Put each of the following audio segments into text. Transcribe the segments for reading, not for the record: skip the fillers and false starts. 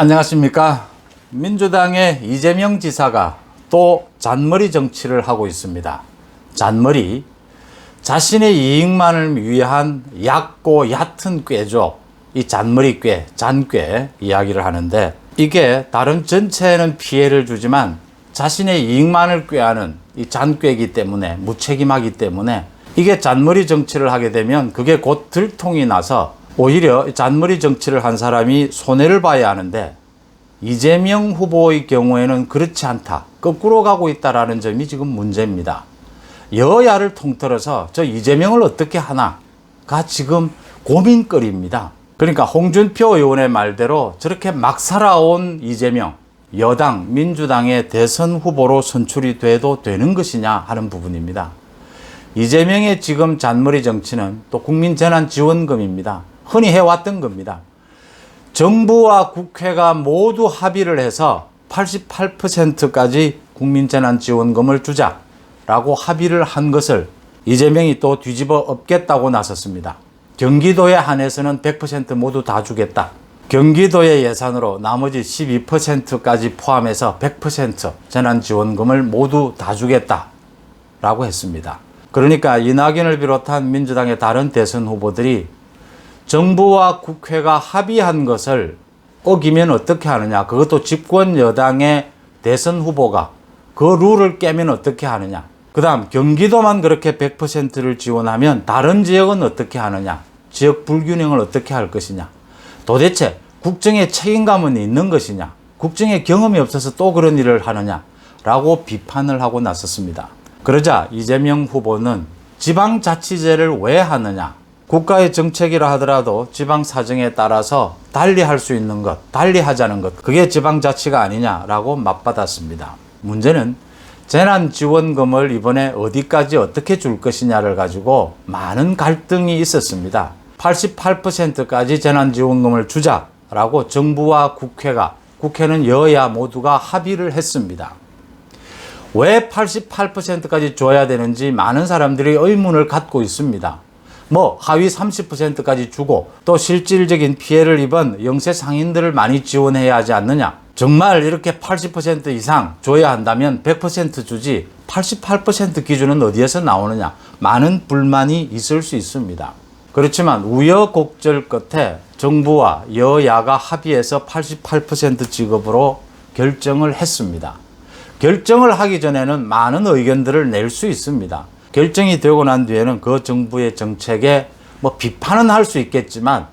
안녕하십니까. 민주당의 이재명 지사가 또 잔머리 정치를 하고 있습니다. 잔머리, 자신의 이익만을 위한 얕고 얕은 꾀죠. 이 잔머리 꾀, 잔꾀 이야기를 하는데, 이게 다른 전체에는 피해를 주지만 자신의 이익만을 꾀하는 이 잔꾀이기 때문에, 무책임하기 때문에, 이게 잔머리 정치를 하게 되면 그게 곧 들통이 나서 오히려 잔머리 정치를 한 사람이 손해를 봐야 하는데, 이재명 후보의 경우에는 그렇지 않다, 거꾸로 가고 있다라는 점이 지금 문제입니다. 여야를 통틀어서 저 이재명을 어떻게 하나가 지금 고민거리입니다. 그러니까 홍준표 의원의 말대로 저렇게 막 살아온 이재명, 여당 민주당의 대선 후보로 선출이 돼도 되는 것이냐 하는 부분입니다. 이재명의 지금 잔머리 정치는 또 국민재난지원금입니다. 흔히 해왔던 겁니다. 정부와 국회가 모두 합의를 해서 88%까지 국민재난지원금을 주자라고 합의를 한 것을 이재명이 또 뒤집어 엎겠다고 나섰습니다. 경기도에 한해서는 100% 모두 다 주겠다. 경기도의 예산으로 나머지 12%까지 포함해서 100% 재난지원금을 모두 다 주겠다라고 했습니다. 그러니까 이낙연을 비롯한 민주당의 다른 대선 후보들이 정부와 국회가 합의한 것을 어기면 어떻게 하느냐, 그것도 집권 여당의 대선 후보가 그 룰을 깨면 어떻게 하느냐, 그 다음 경기도만 그렇게 100%를 지원하면 다른 지역은 어떻게 하느냐, 지역 불균형을 어떻게 할 것이냐, 도대체 국정에 책임감은 있는 것이냐, 국정에 경험이 없어서 또 그런 일을 하느냐 라고 비판을 하고 나섰습니다. 그러자 이재명 후보는 지방자치제를 왜 하느냐, 국가의 정책이라 하더라도 지방 사정에 따라서 달리 할 수 있는 것, 달리 하자는 것, 그게 지방자치가 아니냐라고 맞받았습니다. 문제는 재난지원금을 이번에 어디까지 어떻게 줄 것이냐를 가지고 많은 갈등이 있었습니다. 88%까지 재난지원금을 주자라고 정부와 국회는 여야 모두가 합의를 했습니다. 왜 88%까지 줘야 되는지 많은 사람들이 의문을 갖고 있습니다. 하위 30%까지 주고 또 실질적인 피해를 입은 영세 상인들을 많이 지원해야 하지 않느냐. 정말 이렇게 80% 이상 줘야 한다면 100% 주지 88% 기준은 어디에서 나오느냐. 많은 불만이 있을 수 있습니다. 그렇지만 우여곡절 끝에 정부와 여야가 합의해서 88% 지급으로 결정을 했습니다. 결정을 하기 전에는 많은 의견들을 낼 수 있습니다. 결정이 되고 난 뒤에는 그 정부의 정책에 비판은 할 수 있겠지만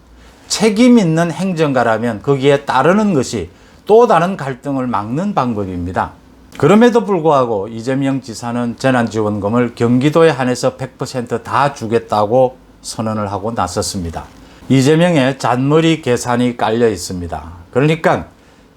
책임 있는 행정가라면 거기에 따르는 것이 또 다른 갈등을 막는 방법입니다. 그럼에도 불구하고 이재명 지사는 재난지원금을 경기도에 한해서 100% 다 주겠다고 선언을 하고 나섰습니다. 이재명의 잔머리 계산이 깔려 있습니다. 그러니까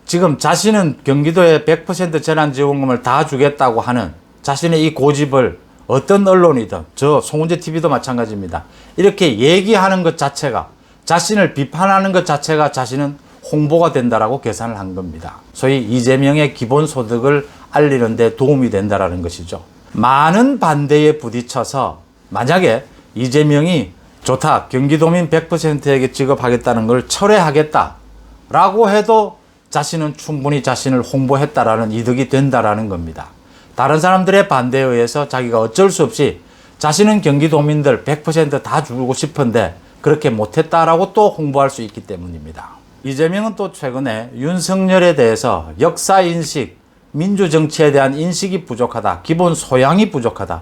지금 자신은 경기도에 100% 재난지원금을 다 주겠다고 하는 자신의 이 고집을 어떤 언론이든, 저 송은재 TV도 마찬가지입니다. 이렇게 얘기하는 것 자체가, 자신을 비판하는 것 자체가 자신은 홍보가 된다라고 계산을 한 겁니다. 소위 이재명의 기본소득을 알리는 데 도움이 된다라는 것이죠. 많은 반대에 부딪혀서 만약에 이재명이 좋다, 경기도민 100%에게 지급하겠다는 걸 철회하겠다라고 해도 자신은 충분히 자신을 홍보했다라는 이득이 된다라는 겁니다. 다른 사람들의 반대에 의해서 자기가 어쩔 수 없이 자신은 경기도민들 100% 다 주고 싶은데 그렇게 못했다라고 또 홍보할 수 있기 때문입니다. 이재명은 또 최근에 윤석열에 대해서 역사인식, 민주정치에 대한 인식이 부족하다, 기본 소양이 부족하다,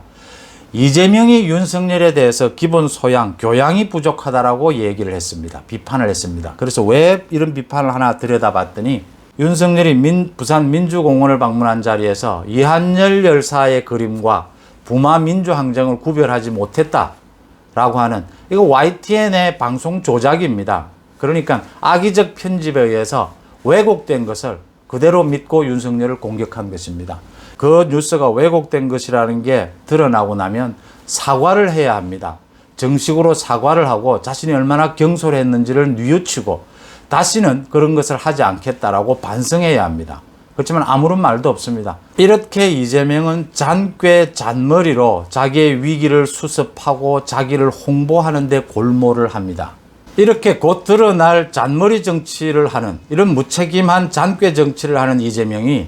이재명이 윤석열에 대해서 기본 소양, 교양이 부족하다라고 얘기를 했습니다. 비판을 했습니다. 그래서 왜 이런 비판을 하나 들여다봤더니 윤석열이 부산 민주공원을 방문한 자리에서 이한열 열사의 그림과 부마 민주항쟁을 구별하지 못했다라고 하는, 이거 YTN의 방송 조작입니다. 그러니까 악의적 편집에 의해서 왜곡된 것을 그대로 믿고 윤석열을 공격한 것입니다. 그 뉴스가 왜곡된 것이라는 게 드러나고 나면 사과를 해야 합니다. 정식으로 사과를 하고 자신이 얼마나 경솔했는지를 뉘우치고 다시는 그런 것을 하지 않겠다라고 반성해야 합니다. 그렇지만 아무런 말도 없습니다. 이렇게 이재명은 잔꾀 잔머리로 자기의 위기를 수습하고 자기를 홍보하는 데 골몰을 합니다. 이렇게 곧 드러날 잔머리 정치를 하는, 이런 무책임한 잔꾀 정치를 하는 이재명이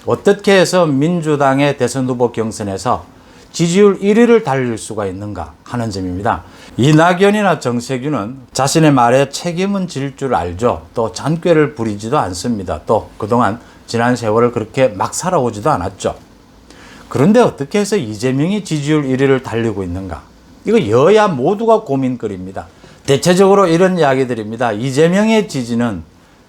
어떻게 해서 민주당의 대선 후보 경선에서 지지율 1위를 달릴 수가 있는가 하는 점입니다. 이낙연이나 정세균은 자신의 말에 책임은 질 줄 알죠. 또 잔꾀를 부리지도 않습니다. 또 그동안 지난 세월을 그렇게 막 살아오지도 않았죠. 그런데 어떻게 해서 이재명이 지지율 1위를 달리고 있는가? 이거 여야 모두가 고민거리입니다. 대체적으로 이런 이야기들입니다. 이재명의 지지는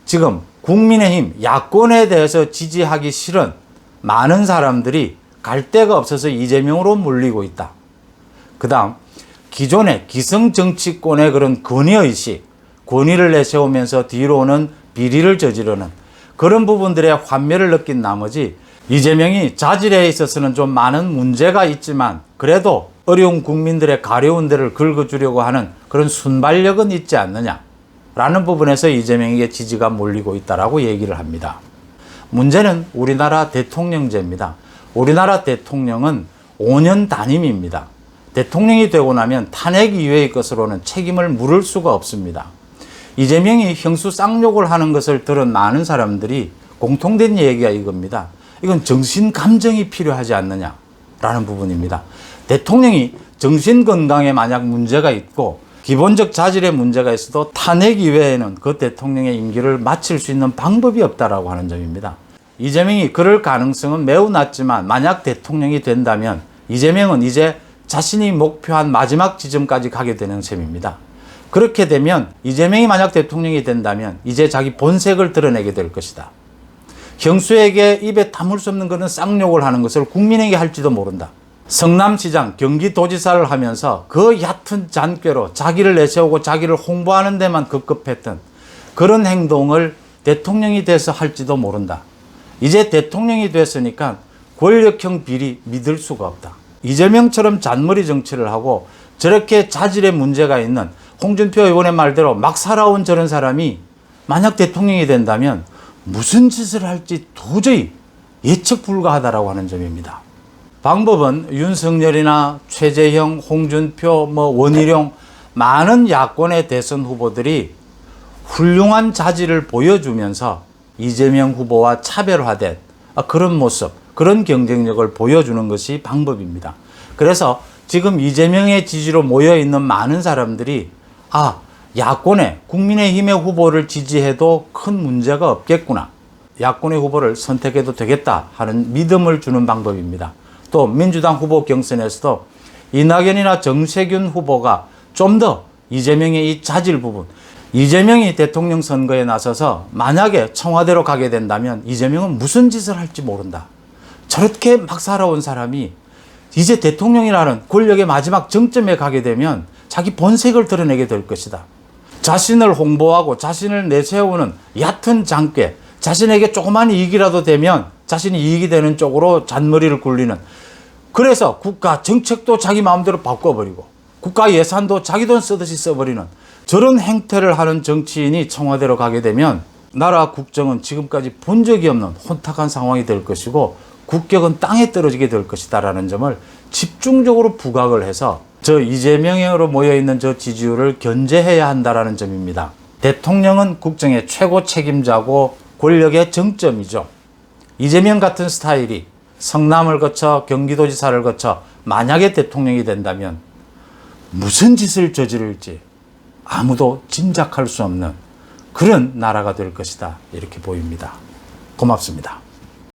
지금 국민의힘 야권에 대해서 지지하기 싫은 많은 사람들이 갈 데가 없어서 이재명으로 몰리고 있다. 그 다음 기존의 기성정치권의 그런 권위의식, 권위를 내세우면서 뒤로는 비리를 저지르는 그런 부분들의 환멸을 느낀 나머지 이재명이 자질에 있어서는 좀 많은 문제가 있지만 그래도 어려운 국민들의 가려운 데를 긁어주려고 하는 그런 순발력은 있지 않느냐라는 부분에서 이재명에게 지지가 몰리고 있다라고 얘기를 합니다. 문제는 우리나라 대통령제입니다. 우리나라 대통령은 5년 단임입니다. 대통령이 되고 나면 탄핵 이외의 것으로는 책임을 물을 수가 없습니다. 이재명이 형수 쌍욕을 하는 것을 들은 많은 사람들이 공통된 얘기가 이겁니다. 이건 정신 감정이 필요하지 않느냐라는 부분입니다. 대통령이 정신 건강에 만약 문제가 있고 기본적 자질에 문제가 있어도 탄핵 이외에는 그 대통령의 임기를 마칠 수 있는 방법이 없다라고 하는 점입니다. 이재명이 그럴 가능성은 매우 낮지만 만약 대통령이 된다면 이재명은 이제 자신이 목표한 마지막 지점까지 가게 되는 셈입니다. 그렇게 되면 이재명이 만약 대통령이 된다면 이제 자기 본색을 드러내게 될 것이다. 형수에게 입에 담을 수 없는 그런 쌍욕을 하는 것을 국민에게 할지도 모른다. 성남시장, 경기도지사를 하면서 그 얕은 잔꾀로 자기를 내세우고 자기를 홍보하는 데만 급급했던 그런 행동을 대통령이 돼서 할지도 모른다. 이제 대통령이 됐으니까 권력형 비리 믿을 수가 없다. 이재명처럼 잔머리 정치를 하고 저렇게 자질에 문제가 있는 홍준표 의원의 말대로 막 살아온 저런 사람이 만약 대통령이 된다면 무슨 짓을 할지 도저히 예측 불가하다라고 하는 점입니다. 방법은 윤석열이나 최재형, 홍준표, 원희룡 많은 야권의 대선 후보들이 훌륭한 자질을 보여주면서 이재명 후보와 차별화된 그런 모습, 그런 경쟁력을 보여주는 것이 방법입니다. 그래서 지금 이재명의 지지로 모여있는 많은 사람들이 야권의 국민의힘의 후보를 지지해도 큰 문제가 없겠구나. 야권의 후보를 선택해도 되겠다 하는 믿음을 주는 방법입니다. 또 민주당 후보 경선에서도 이낙연이나 정세균 후보가 좀 더 이재명의 이 자질 부분, 이재명이 대통령 선거에 나서서 만약에 청와대로 가게 된다면 이재명은 무슨 짓을 할지 모른다. 저렇게 막 살아온 사람이 이제 대통령이라는 권력의 마지막 정점에 가게 되면 자기 본색을 드러내게 될 것이다. 자신을 홍보하고 자신을 내세우는 얕은 장꾀, 자신에게 조그만 이익이라도 되면 자신이 이익이 되는 쪽으로 잔머리를 굴리는, 그래서 국가 정책도 자기 마음대로 바꿔버리고 국가 예산도 자기 돈 쓰듯이 써버리는 저런 행태를 하는 정치인이 청와대로 가게 되면 나라 국정은 지금까지 본 적이 없는 혼탁한 상황이 될 것이고 국격은 땅에 떨어지게 될 것이다라는 점을 집중적으로 부각을 해서 저 이재명으로 모여있는 저 지지율을 견제해야 한다라는 점입니다. 대통령은 국정의 최고 책임자고 권력의 정점이죠. 이재명 같은 스타일이 성남을 거쳐 경기도지사를 거쳐 만약에 대통령이 된다면 무슨 짓을 저지를지 아무도 짐작할 수 없는 그런 나라가 될 것이다. 이렇게 보입니다. 고맙습니다.